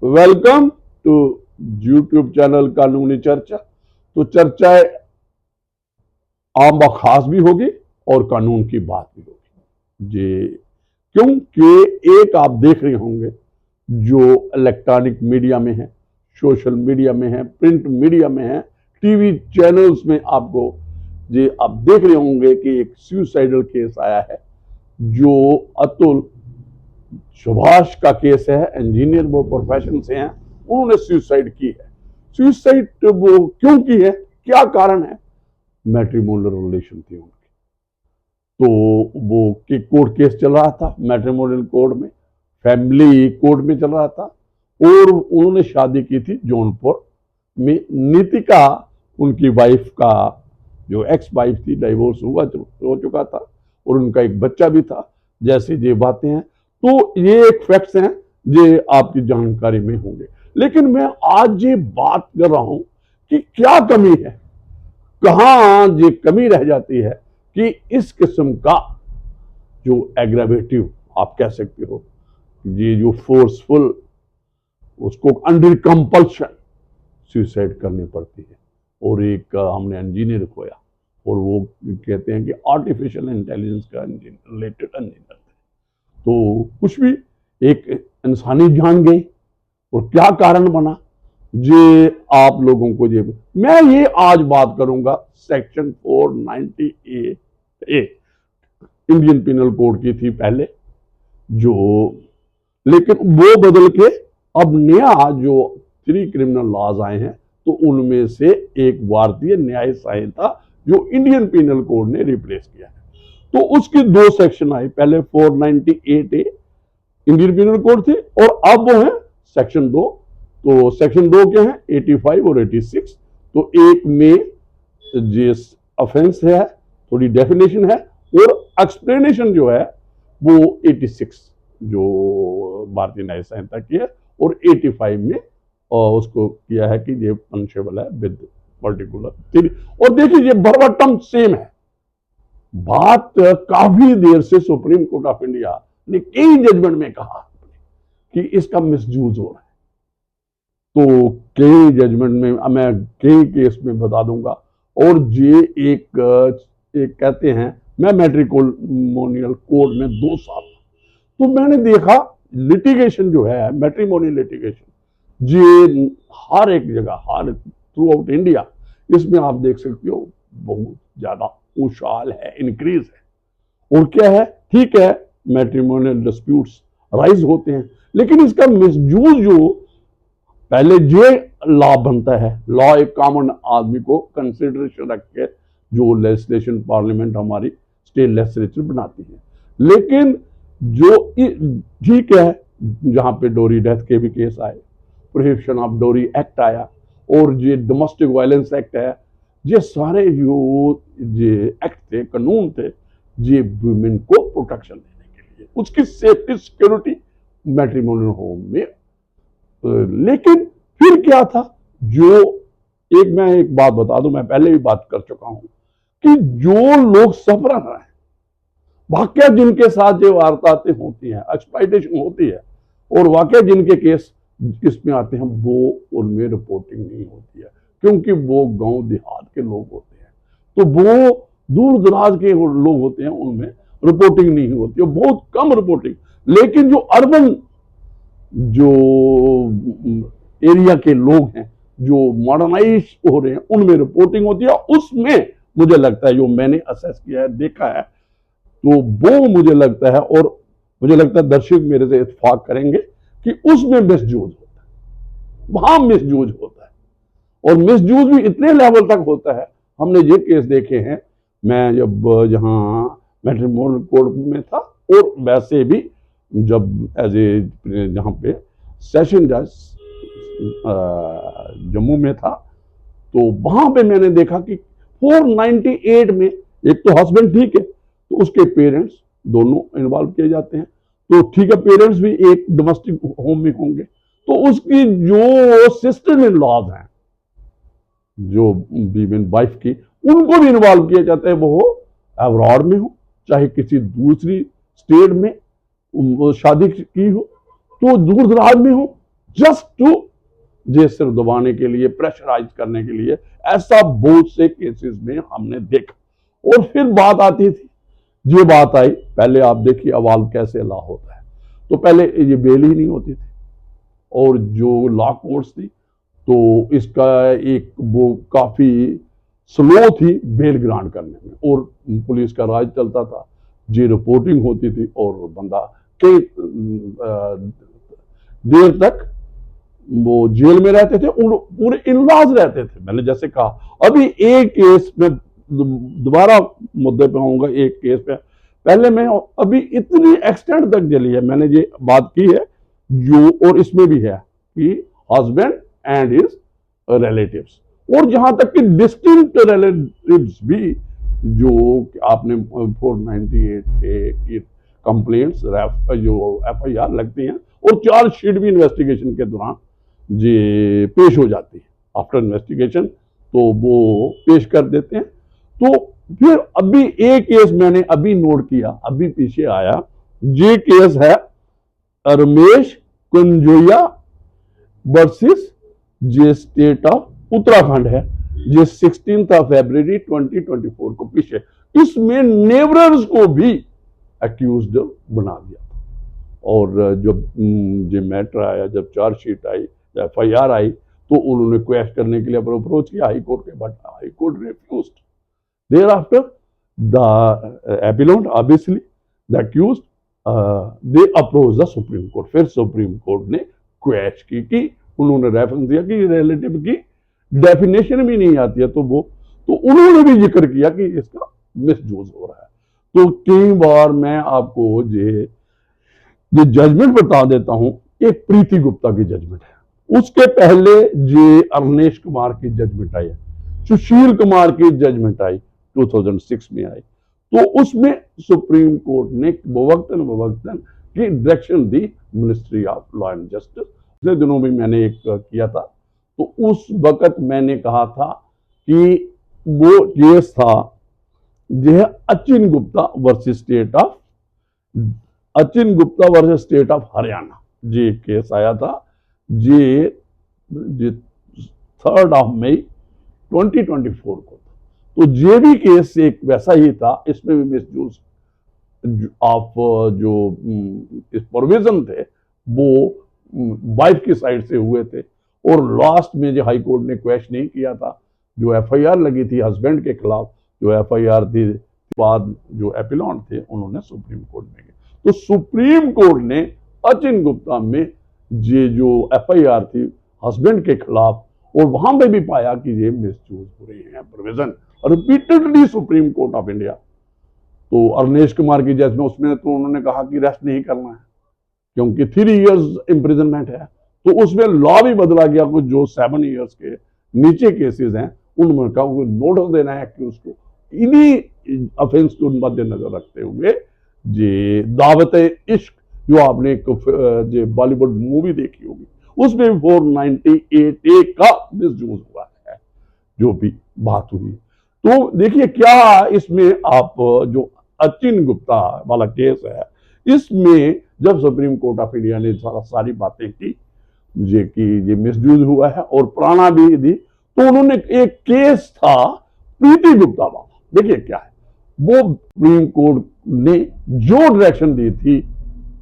Welcome to YouTube channel कानूनी चर्चा। तो चर्चाएं आम व खास भी होगी और कानून की बात भी होगी जी, क्योंकि एक आप देख रहे होंगे जो इलेक्ट्रॉनिक मीडिया में है, सोशल मीडिया में है, प्रिंट मीडिया में है, टीवी चैनल्स में आपको जी आप देख रहे होंगे कि एक सुसाइडल केस आया है जो अतुल सुभाष का केस है। इंजीनियर वो प्रोफेशन से हैं, उन्होंने सुसाइड की है। सुसाइड वो क्यों की है, क्या कारण है? मैट्रिमोनियल रिलेशन थी उनकी, तो वो के कोर्ट केस चल रहा था मैट्रिमोनियल कोर्ट में, फैमिली कोर्ट में चल रहा था। और उन्होंने शादी की थी जौनपुर में। नीतिका उनकी वाइफ का जो एक्स वाइफ थी, डाइवोर्स हो चुका था और उनका एक बच्चा भी था। जैसे ये बातें हैं तो ये एक फैक्ट्स हैं जो आपकी जानकारी में होंगे। लेकिन मैं आज ये बात कर रहा हूं कि क्या कमी है, कहां ये कमी रह जाती है कि इस किस्म का जो एग्रावेटिव आप कह सकते हो, ये जो फोर्सफुल, उसको अंडर कंपल्शन सुसाइड करनी पड़ती है। और एक हमने इंजीनियर खोया, और वो कहते हैं कि आर्टिफिशियल इंटेलिजेंस का रिलेटेड इंजीनियर थे। तो कुछ भी एक इंसानी जान गई, और क्या कारण बना ये आप लोगों को ये मैं ये आज बात करूंगा सेक्शन 498 ए इंडियन पिनल कोड की थी पहले, जो लेकिन वो बदल के अब नया जो 3 क्रिमिनल लॉज आए हैं, तो उनमें से एक भारतीय न्याय संहिता जो इंडियन पिनल कोड ने रिप्लेस किया है। तो उसकी 2 सेक्शन आए, पहले 498 ए इंडियन पिनल कोड थे और अब वो है सेक्शन 2। तो सेक्शन 2 क्या है, 85 और 86। तो एक में जिस ऑफेंस है थोड़ी डेफिनेशन है, और एक्सप्लेनेशन जो है वो 86 जो भारतीय न्याय संहिता की है, और 85 में उसको किया है कि ये पनिशेबल है विद पर्टिकुलर। और देखिए ये वर्बटम सेम है। बात काफी देर से सुप्रीम कोर्ट ऑफ इंडिया ने कई जजमेंट में कहा कि इसका मिसयूज हो रहा है। तो कई जजमेंट में मैं कई केस में बता दूंगा। और ये एक कहते हैं, मैं मैट्रिमोनियल कोड में 2 साल, तो मैंने देखा लिटिगेशन जो है मैट्रिमोनियल लिटिगेशन, ये हर एक जगह, हर थ्रू आउट इंडिया, इसमें आप देख सकते हो बहुत ज्यादा उछाल है, इंक्रीज है। और क्या है, ठीक है मैट्रिमोनियल डिस्प्यूट्स राइज होते हैं, लेकिन इसका मिसयूज जो पहले ये लॉ बनता है, लॉ एक कॉमन आदमी को कंसिडरेशन रख के जो लेजिस्लेशन पार्लियामेंट हमारी स्टेट लेजिस्लेचर बनाती है। लेकिन जो ठीक है, जहां पे डोरी डेथ के भी केस आए, प्रोहिबिशन ऑफ डोरी एक्ट आया, और ये डोमेस्टिक वायलेंस एक्ट है, ये सारे जो ये एक्ट थे, कानून थे, ये वुमेन को प्रोटेक्शन देने के लिए, उसकी सेफ्टी सिक्योरिटी मैट्रिमोनियल होम में। लेकिन फिर क्या था, जो मैं एक बात बता दूं, मैं पहले भी बात कर चुका हूं कि जो लोग सफर हैं, वाकया जिनके साथ जो वारदातें होती हैं, एक्सप्लॉइटेशन होती है, और वाकया जिनके केस इसमें आते हैं, वो उनमें रिपोर्टिंग नहीं होती है, क्योंकि वो गांव देहात के लोग होते हैं। तो वो दूर दराज के लोग होते हैं, उनमें रिपोर्टिंग नहीं होती है, बहुत कम रिपोर्टिंग। लेकिन जो अर्बन जो एरिया के लोग हैं, जो मॉडर्नाइज हो रहे हैं, उनमें रिपोर्टिंग होती है। उसमें मुझे लगता है, जो मैंने असेस किया है, देखा है, तो वो मुझे लगता है, और मुझे लगता है दर्शक मेरे से इत्तेफाक करेंगे कि उसमें मिसयूज होता है, वहां मिसयूज होता है। और मिसयूज भी इतने लेवल तक होता है, हमने ये केस देखे हैं। मैं जब जहां मैट्रिमोनियल कोर्ट में था, और वैसे भी जब एज ए जहां पे सेशन जज जम्मू में था, तो वहां पे मैंने देखा कि 498 में एक तो हस्बैंड ठीक है, तो उसके पेरेंट्स दोनों इन्वॉल्व किए जाते हैं। तो ठीक है, पेरेंट्स भी एक डोमेस्टिक होम में होंगे, तो उसकी जो सिस्टर इन लॉज हैं, जो वीमेन वाइफ की, उनको भी इन्वॉल्व किया जाता है, वो अब्रॉड में हो चाहे किसी दूसरी स्टेट में शादी की हो, तो दूर दराज में हो, जस्ट टू जे सिर दबाने के लिए, प्रेशराइज करने के लिए। ऐसा बहुत से केसेस में हमने देखा। और फिर बात आती थी, ये बात आई, पहले आप देखिए अवाल्व कैसे लॉ होता है। तो पहले ये बेल ही नहीं होती थी, और जो लॉ कोर्ट्स थी तो इसका एक वो काफी स्लो थी बेल ग्रांट करने में, और पुलिस का राज चलता था, जी रिपोर्टिंग होती थी, और बंदा कई देर तक वो जेल में रहते थे, पूरे इनलाज रहते थे। मैंने जैसे कहा, अभी एक केस में दोबारा मुद्दे पे आऊंगा, एक केस पे पहले मैं अभी इतनी एक्सटेंट तक चली है, मैंने ये बात की है जो, और इसमें भी है कि हस्बैंड एंड हिज रिलेटिव्स, और जहां तक कि डिस्टिंक्ट रिलेटिव्स भी, जो आपने 498 की कंप्लेंट्स जो FIR लगती हैं, और चार्जशीट भी इन्वेस्टिगेशन के दौरान जी पेश हो जाती है। आफ्टर इन्वेस्टिगेशन तो वो पेश कर देते हैं। तो फिर अभी एक केस मैंने अभी नोट किया, अभी पीछे आया, ये केस है Ramesh Kunjoya versus J state of Uttarakhand है, ये 16 फरवरी 2024 को पीछे। इसमें नेबरर्स को भी अक्यूज्ड बना दिया था। और जब ये मैटर आया, जब चार्जशीट आई, FIR आई, तो उन्होंने क्वेश्चन करने के लिए अप्रोच किया हाई कोर्ट के, but high court refused. Thereafter, the appellant, obviously, the accused, they approached the Supreme Court. फिर सुप्रीम कोर्ट ने क्वेश्चन की कि उन्होंने रेफरेंस दिया कि रिलेटिव की डेफिनेशन भी नहीं आती है, तो उन्होंने भी जिक्र किया कि इसका मिसयूज हो रहा है। तो कई बार मैं आपको ये जजमेंट बता देता हूं, एक प्रीति गुप्ता की जजमेंट है, उसके पहले ये अरनेश कुमार की जजमेंट आई है, सुशील कुमार की जजमेंट आई 2006 में आई। तो उसमें सुप्रीम कोर्ट ने बवक्तन की direction the ministry of law and justice. पिछले दिनों में मैंने एक किया था, तो उस वक्त मैंने कहा था कि वो केस था यह Achin Gupta versus state of Haryana, ये केस आया था, ये 3 मई 2024 को। तो ये भी केस एक वैसा ही था, इसमें भी मिसयूज ऑफ जो इस प्रोविजन थे वो वाइफ की साइड से हुए थे। और लास्ट में जो हाई कोर्ट ने क्वेश्चन नहीं किया था, जो FIR लगी थी हस्बैंड के खिलाफ, जो FIR थी बाद जो एपिलॉन्ट थे उन्होंने सुप्रीम कोर्ट में गए। तो सुप्रीम कोर्ट ने अचिन गुप्ता में ये जो FIR थी हस्बैंड के खिलाफ, और वहां पे भी पाया कि ये मिसयूज हो रही है provision, repeatedly supreme court of India. तो अरनेश कुमार की जज में उसमें तो उन्होंने कहा कि रेस्ट नहीं करना है, क्योंकि 3 इयर्स इंप्रिजनमेंट है। तो उसमें लॉ भी बदला गया, कुछ जो 7 इयर्स के नीचे केसेस हैं उनमें कहा नोटिस देना है कि उसको, इन्हीं ऑफेंस को मद्देनजर रखते हुए ये दावत इश्क जो आपने एक बॉलीवुड मूवी देखी होगी, उसमें 498A का मिसयूज हुआ है, जो भी बात हुई। तो देखिए क्या इसमें आप जो अचिन गुप्ता वाला केस है, इसमें जब सुप्रीम कोर्ट ऑफ इंडिया ने सारी बातें की ये मिसयूज हुआ है और पुराना भी दी, तो उन्होंने एक केस था प्रीति गुप्ता वाला, देखिए क्या है, वो सुप्रीम कोर्ट ने जो डायरेक्शन दी थी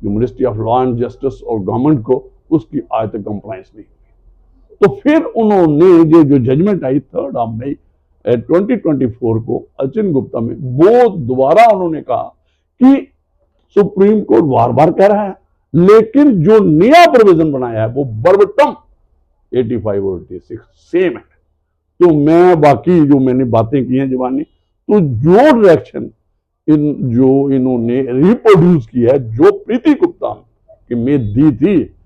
जो ministry of law and justice और गवर्नमेंट को, उसकी आज तक कंप्लायंस नहीं हुई। तो फिर उन्होंने ये जो जजमेंट आई 3 मई 2024 को अचिन गुप्ता में, वो दोबारा उन्होंने कहा कि सुप्रीम कोर्ट बार बार कह रहा है, लेकिन जो नया प्रोविजन बनाया है वो बर्बटम 85 और 86 सेम है। तो मैं बाकी जो मैंने बातें की हैं जवानी, तो जो डायरेक्शन जो इन्होंने रिप्रोड्यूस किया है, जो प्रीति गुप्ता की में दी थी,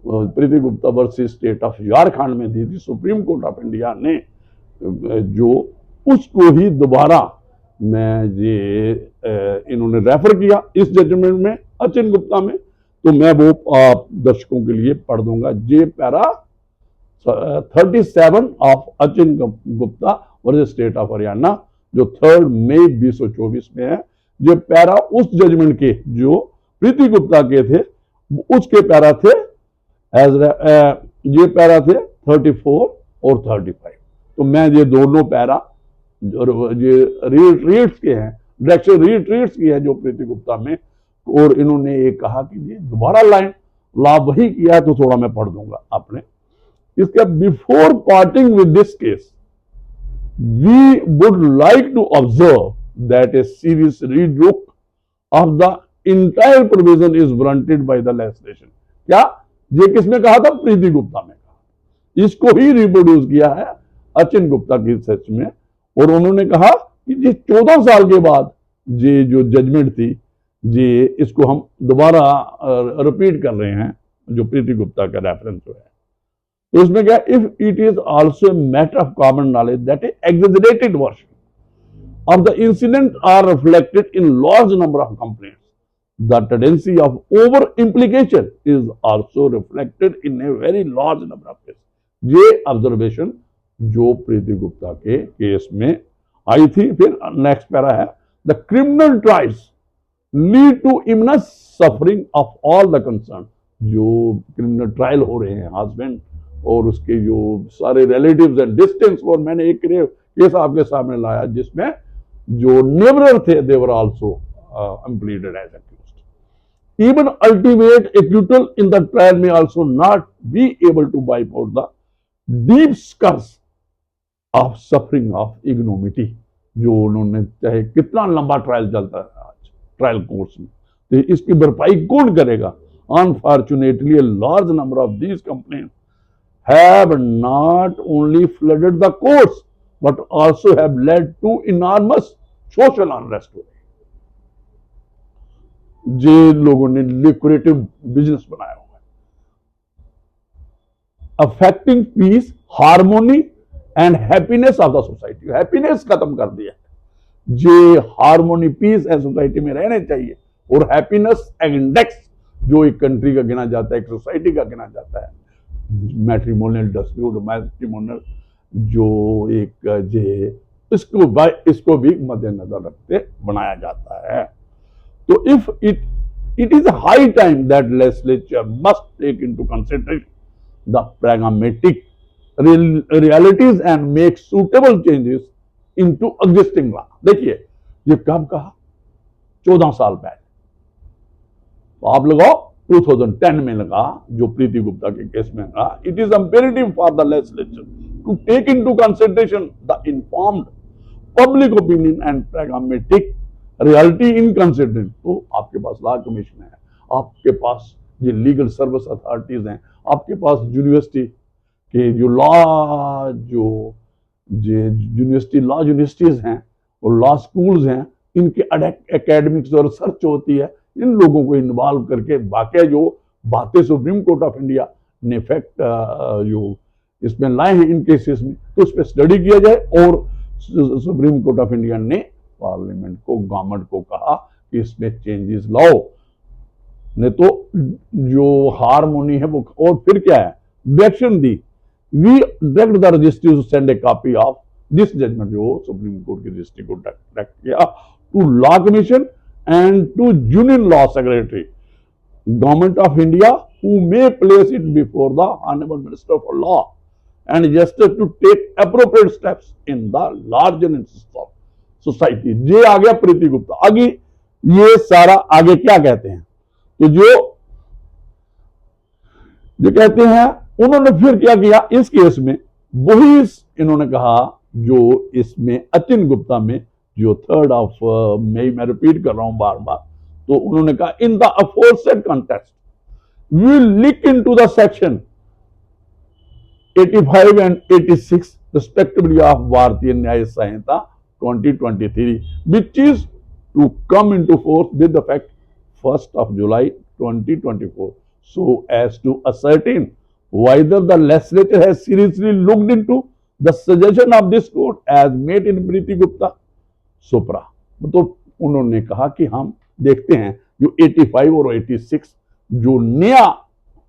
Preeti Gupta versus state of Jharkhand में दी थी सुप्रीम कोर्ट ऑफ इंडिया ने, जो उसको ही दोबारा मैं ये इन्होंने रेफर किया इस जजमेंट में अचिन गुप्ता में। तो मैं वो आप दर्शकों के लिए पढ़ दूंगा, जे para 37 of Achin Gupta versus state of Haryana, जो 3 मई 2024 में है। जो पैरा उस जजमेंट के जो प्रीति गुप्ता के थे, उसके पैरा थे एज ये पैरा थे 34 और 35। तो मैं ये दोनों पैरा ये रीट्स के हैं, डायरेक्शन रीट्रीट्स की है जो प्रीति गुप्ता में, और इन्होंने ये कहा कि ये दोबारा लाइन ला वही किया है, तो थोड़ा मैं पढ़ दूंगा आपने इसका। Before parting with this case we would like to observe that a serious relook of the entire provision is warranted by the legislation. क्या ये किसने कहा था? प्रीति गुप्ता ने कहा। इसको ही रिप्रोड्यूस किया है अचिन गुप्ता की सर्च में, और उन्होंने कहा कि ये 14 साल के बाद ये जो जजमेंट थी ये इसको हम दोबारा रिपीट कर रहे हैं, जो प्रीति गुप्ता का रेफरेंस जो है। तो इसमें क्या, if it is also matter of common knowledge that exaggerated version of the incident are reflected in large number of complaints, the tendency of over implication is also reflected in a very large number of cases। ये observation जो प्रीति गुप्ता के case में आई थी। फिर next para है, the criminal trials lead to immense suffering of all the concern. जो criminal trial हो रहे हैं हस्बैंड और उसके जो सारे रिलेटिव्स एंड डिस्टेंस, और मैंने एक केस आपके सामने लाया जिसमें जो नेबरर थे they were also impleaded as accused। Even ultimate acquittal in the trial may also not be able to wipe out the deep scars of suffering of ignominy। जो उन्होंने चाहे कितना लंबा ट्रायल चलता है आज ट्रायल कोर्ट्स में, तो इसकी भरपाई कौन करेगा? Unfortunately, a large number of these complaints have not only flooded the courts but also have led to enormous social unrest। जे लोगों ने लिक्विडेटिव बिजनेस बनाया हुआ है, affecting peace, harmony and happiness of the society. Happiness खत्म कर दिया है। जे हार्मोनी पीस है सोसाइटी में रहने चाहिए, और हैप्पीनेस इंडेक्स जो एक कंट्री का गिना जाता है, एक सोसाइटी का गिना जाता है, मैट्रिमोनियल डिस्प्यूट, मैट्रिमोनियल जो एक जे इसको भी मद्देनजर रखते बनाया जाता है। So if it is a high time that legislature must take into consideration the pragmatic realities and make suitable changes into existing law। देखिए ये कब कहा? 14 साल पहले। तो आप लगाओ 2010 में लगा, जो प्रीति गुप्ता के केस में लगा। It is imperative for the legislature to take into consideration the informed public opinion and pragmatic reality in considering. तो आपके पास लॉ कमीशन है, आपके पास ये लीगल सर्विस अथॉरिटीज हैं, आपके पास यूनिवर्सिटी के जो लॉ जो यूनिवर्सिटी लॉ यूनिवर्सिटीज हैं और लॉ स्कूल्स हैं, इनके एकेडमिक्स और रिसर्च होती है। इन लोगों को इन्वॉल्व करके वाकई जो बातें सुप्रीम कोर्ट ऑफ इंडिया ने फैक्ट जो इसमें लाए हैं इन केसेस में, तो उस पर स्टडी किया जाए। और सुप्रीम कोर्ट ऑफ इंडिया ने पार्लियामेंट को, गवर्नमेंट को कहा कि इसमें चेंजेस लाओ, नहीं तो जो हार्मोनी है वो। और फिर क्या है, डायरेक्शन दी, we direct the registry to send a copy of this judgment, जो सुप्रीम कोर्ट की रजिस्ट्री को डायरेक्ट किया to law commission and to union law secretary government of India, who may place it before the honourable minister for law and justice to take appropriate steps in the larger interest of society. ये आ गया प्रीति गुप्ता। आगे ये सारा आगे क्या कहते हैं, तो जो कहते हैं उन्होंने फिर क्या किया इस केस में, वही इन्होंने कहा जो इसमें अचिन गुप्ता में जो 3rd of May, मैं रिपीट कर रहा हूं बार बार। तो उन्होंने कहा, in the aforesaid context we will look into the section 85 and 86 respectively of भारतीय न्याय संहिता 2023, which is to come into force with effect 1st of July 2024, so as to ascertain whether the legislature has seriously looked into the suggestion of this court as made in Preeti Gupta Supra। तो उन्होंने कहा कि हम देखते हैं जो 85 और 86 जो नया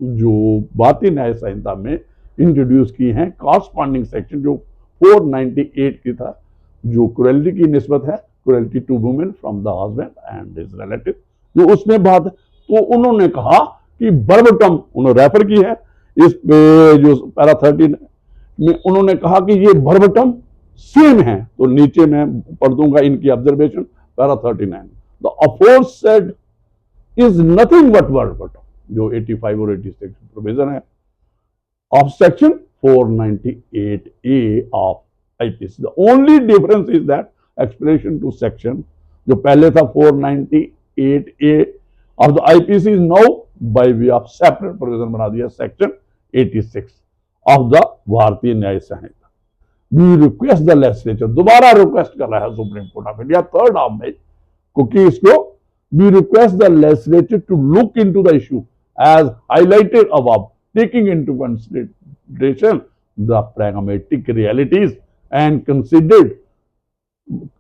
जो भारतीय न्याय संहिता में इंट्रोड्यूस की हैं, कॉरस्पॉन्डिंग सेक्शन जो 498 की था, जो क्रुएल्टी की निस्बत है, cruelty to women from the husband and his relative, जो उसमें बात। तो उन्होंने कहा कि बर्बटम उन्होंने रेफर की है इस पे जो पैरा 13 में उन्होंने कहा कि ये वर्बटम सेम है, तो नीचे मैं पढ़ दूंगा इनकी observation, para 39, the aforesaid is nothing but verbatim, जो 85 और 86 प्रोविजन है of section 498A of IPC. The only difference is that explanation to section जो पहले था 498A of the IPC is now by way of separate provision बना दिया section 86 of the भारतीय न्याय संहिता. We request the legislature, दोबारा request कर रहा है supreme court of India third of में, क्योंकि इसको we request the legislature to look into the issue as highlighted above, taking into consideration the pragmatic realities and considered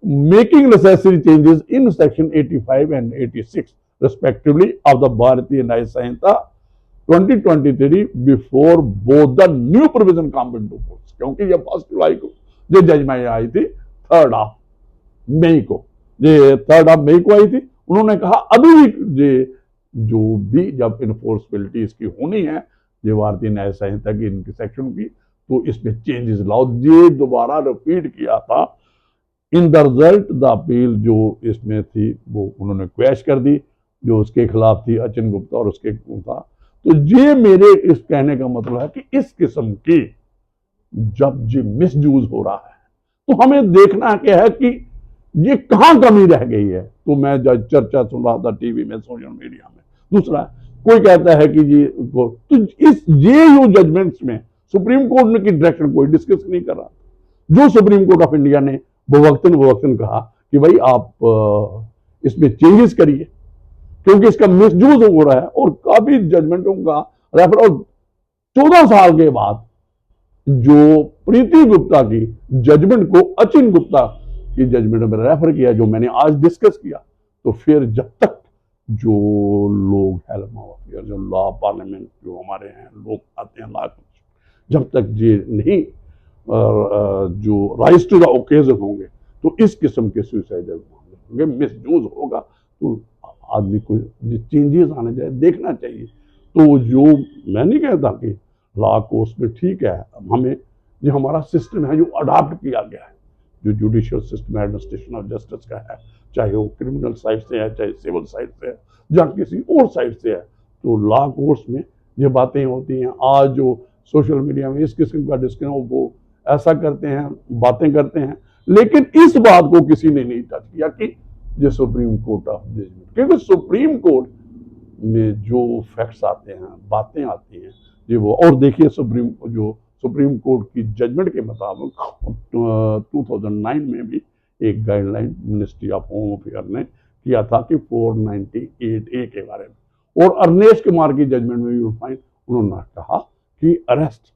making necessary changes in section 85 and 86 respectively of the Bharatiya Nyaya Sanhita 2023 before both the new provision come into force. क्योंकि ये 1 जुलाई को जो judgement आई थी 3 मई को, ये 3 मई को आई थी, उन्होंने कहा अभी भी जो भी जब इन्फोर्सबिलिटी इसकी होनी है ये भारतीय न्याय संहिता की इनके सेक्शन की, तो इसमें चेंजेस लाओ। ये दोबारा रिपीट किया था। In the result the appeal जो इसमें थी वो उन्होंने क्वैश कर दी, जो उसके खिलाफ थी अचिन गुप्ता और उसके था। तो ये मेरे इस कहने का मतलब है कि इस किस्म की जब ये मिसयूज हो रहा है तो हमें देखना क्या है कि ये कहां कमी रह गई है। तो मैं जब चर्चा सुन रहा था टीवी में, सोशल मीडिया में, दूसरा कोई कहता है कि जी तो इस ये जो जजमेंट्स में सुप्रीम कोर्ट ने की डायरेक्शन कोई डिस्कस नहीं कर रहा। जो सुप्रीम कोर्ट ऑफ इंडिया ने वक्तन कहा कि भाई आप इसमें चेंजेस करिए क्योंकि इसका मिसयूज हो रहा है, और काफी जजमेंटों का रेफर, और 14 साल के बाद जो प्रीति गुप्ता की जजमेंट को अचिन गुप्ता की जजमेंट में रेफर किया, जो मैंने आज डिस्कस किया, तो फिर जब तक जो लोग हेल्प ऑफ जो लॉ पार्लियामेंट जो हमारे हैं लोग आते हैं लॉ, जब तक ये नहीं जो राइज टू द ओकेजन होंगे तो इस किस्म के सुसाइडल होंगे, मिसयूज होगा, तो आदमी को चेंजेस आने चाहिए, देखना चाहिए। तो जो मैं नहीं कहता कि लॉ कोर्स में ठीक है, हमें जो हमारा सिस्टम है जो अडॉप्ट किया गया है, जो judicial system administration of justice का है, चाहे वो क्रिमिनल साइड से है चाहे सिविल साइड से है या किसी और साइड से है, तो लॉ कोर्स में ये बातें होती हैं। आज जो सोशल मीडिया में इस किस्म का डिस्कशन वो ऐसा करते हैं, बातें करते हैं, लेकिन इस बात को किसी ने नहीं टच किया कि ये सुप्रीम कोर्ट ऑफ जजमेंट, क्योंकि सुप्रीम कोर्ट में जो फैक्ट्स आते हैं, बातें आती हैं, ये वो, और देखिए सुप्रीम कोर्ट की जजमेंट के मुताबिक 2009 में भी एक guideline ministry of home affair ने किया था कि 498A के बारे में, और अर्नेश कुमार की जजमेंट में यू फाइंड उन्होंने कहा कि अरेस्ट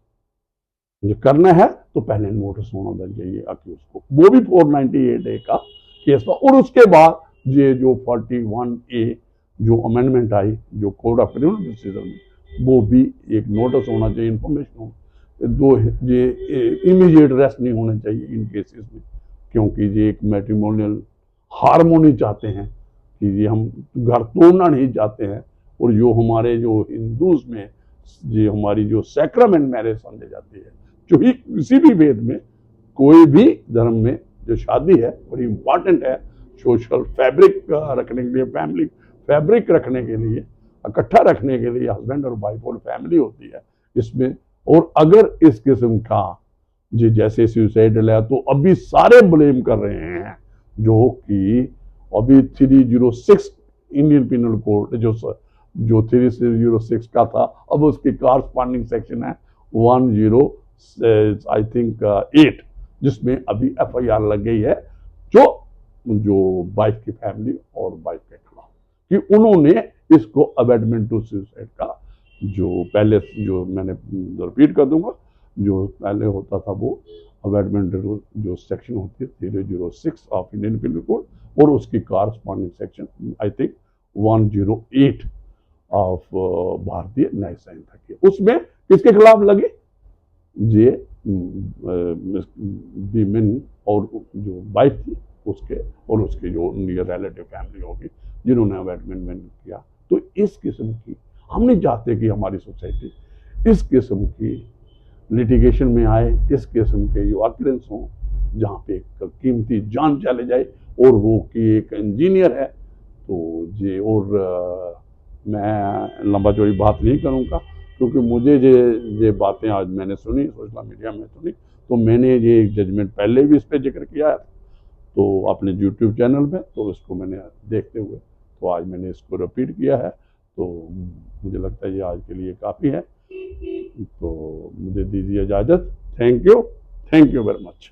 जो करना है तो पहले नोटिस होना चाहिए कि उसको, वो भी 498A का केस था। और उसके बाद ये जो 41A जो अमेंडमेंट आई जो कोड ऑफ क्रिमिनल प्रोसीजर में, वो भी एक नोटिस होना चाहिए, इंफॉर्मेशन हो, दो ये इमीडिएट अरेस्ट नहीं होना चाहिए इन केसेस में, क्योंकि ये एक मैट्रिमोनियल हार्मोनी चाहते हैं कि ये हम घर तोड़ना नहीं चाहते हैं। और जो हमारे जो हिंदूज में ये हमारी जो सैक्रामेंट मैरिज समझी जाती है, जो ही किसी भी वेद में कोई भी धर्म में जो शादी है बड़ी इंपॉर्टेंट है, सोशल फैब्रिक रखने के लिए, फैमिली फैब्रिक रखने के लिए, इकट्ठा रखने के लिए हस्बैंड और वाइफ और फैमिली होती है इसमें। और अगर इस किस्म का जी जैसे सुसाइडल है तो अभी सारे ब्लेम कर रहे हैं, जो कि अभी 306 इंडियन पिनल कोड जो 306 का था, अब उसकी कॉरस्पॉन्डिंग सेक्शन है 10 आई थिंक 8, जिसमें अभी FIR लग गई है जो वाइफ की फैमिली और वाइफ के खिलाफ, कि उन्होंने इसको अबेटमेंट टू सुसाइड का जो पहले, जो मैंने रिपीट कर दूंगा, जो पहले होता था वो अबेटमेंट जो सेक्शन होती है 306 ऑफ इंडियन पिनल कोड, और उसकी corresponding section I think 108 of भारतीय न्याय संहिता की, उसमें किसके खिलाफ लगे, ये वीमेन और जो वाइफ थी उसके, और उसके जो नियर रिलेटिव फैमिली होगी जिन्होंने अबेटमेंट किया। तो इस किस्म की हम नहीं चाहते कि हमारी सोसाइटी इस किस्म की लिटिगेशन में आए, इस किस्म के जो ऑकरेंस हों जहाँ पे एक कीमती जान चले जाए और वो कि एक इंजीनियर है, तो ये और मैं लंबा चौड़ी बात नहीं करूँगा, क्योंकि मुझे ये बातें आज मैंने सुनी, सोशल मीडिया में सुनी, तो मैंने ये जजमेंट पहले भी इस पर जिक्र किया है तो अपने यूट्यूब चैनल में, तो इसको मैंने देखते हुए तो आज मैंने इसको रिपीट किया है। तो मुझे लगता है ये आज के लिए काफ़ी है, तो मुझे दीजिए इजाज़त। Thank you very much.